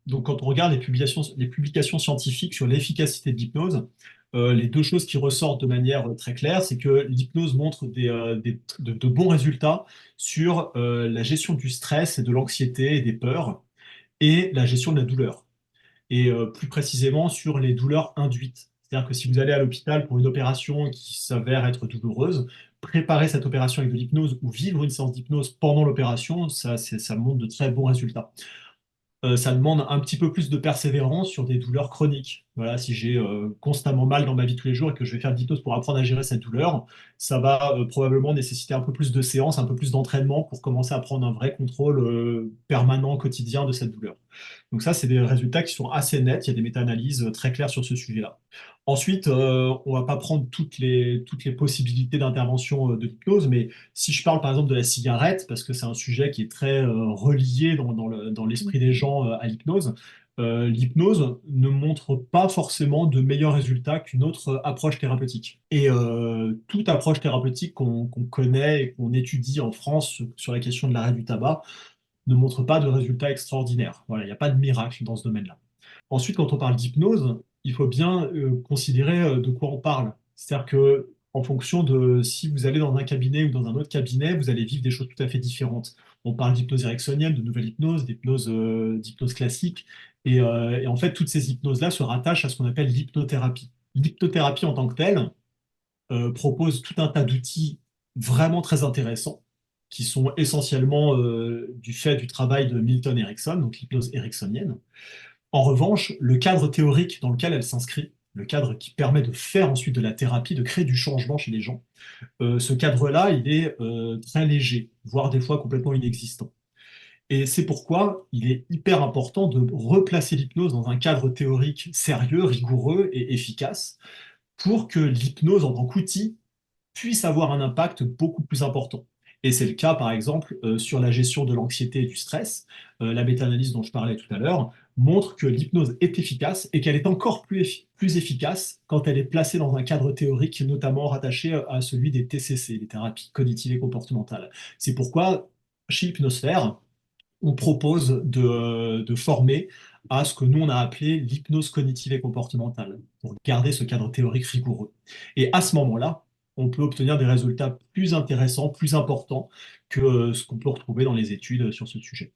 Donc, quand on regarde les publications scientifiques sur l'efficacité de l'hypnose, les deux choses qui ressortent de manière très claire, c'est que l'hypnose montre de bons résultats sur la gestion du stress et de l'anxiété et des peurs et la gestion de la douleur. Et plus précisément sur les douleurs induites. C'est-à-dire que si vous allez à l'hôpital pour une opération qui s'avère être douloureuse, préparer cette opération avec de l'hypnose ou vivre une séance d'hypnose pendant l'opération, ça montre de très bons résultats. Ça demande un petit peu plus de persévérance sur des douleurs chroniques. Voilà, si j'ai constamment mal dans ma vie tous les jours et que je vais faire de l'hypnose pour apprendre à gérer cette douleur, ça va probablement nécessiter un peu plus de séances, un peu plus d'entraînement pour commencer à prendre un vrai contrôle permanent, quotidien de cette douleur. Donc ça, c'est des résultats qui sont assez nets. Il y a des méta-analyses très claires sur ce sujet-là. Ensuite, on ne va pas prendre toutes les possibilités d'intervention de l'hypnose, mais si je parle par exemple de la cigarette, parce que c'est un sujet qui est très relié dans l'esprit des gens à l'hypnose, l'hypnose ne montre pas forcément de meilleurs résultats qu'une autre approche thérapeutique. Et toute approche thérapeutique qu'on connaît et qu'on étudie en France sur la question de l'arrêt du tabac ne montre pas de résultats extraordinaires. Voilà, il n'y a pas de miracle dans ce domaine-là. Ensuite, quand on parle d'hypnose, il faut bien considérer de quoi on parle. C'est-à-dire que en fonction de si vous allez dans un cabinet ou dans un autre cabinet, vous allez vivre des choses tout à fait différentes. On parle d'hypnose ericksonienne, de nouvelle hypnose, d'hypnose classique. Et en fait, toutes ces hypnoses-là se rattachent à ce qu'on appelle l'hypnothérapie. L'hypnothérapie en tant que telle propose tout un tas d'outils vraiment très intéressants qui sont essentiellement du fait du travail de Milton Erickson, donc l'hypnose ericksonienne. En revanche, le cadre théorique dans lequel elle s'inscrit, le cadre qui permet de faire ensuite de la thérapie, de créer du changement chez les gens, ce cadre-là, il est très léger, voire des fois complètement inexistant. Et c'est pourquoi il est hyper important de replacer l'hypnose dans un cadre théorique sérieux, rigoureux et efficace pour que l'hypnose en tant qu'outil puisse avoir un impact beaucoup plus important. Et c'est le cas, par exemple, sur la gestion de l'anxiété et du stress. La méta-analyse dont je parlais tout à l'heure montre que l'hypnose est efficace et qu'elle est encore plus efficace quand elle est placée dans un cadre théorique, notamment rattaché à celui des TCC, les thérapies cognitives et comportementales. C'est pourquoi, chez Hypnosphère, on propose de former à ce que nous, on a appelé l'hypnose cognitive et comportementale, pour garder ce cadre théorique rigoureux. Et à ce moment-là, on peut obtenir des résultats plus intéressants, plus importants que ce qu'on peut retrouver dans les études sur ce sujet.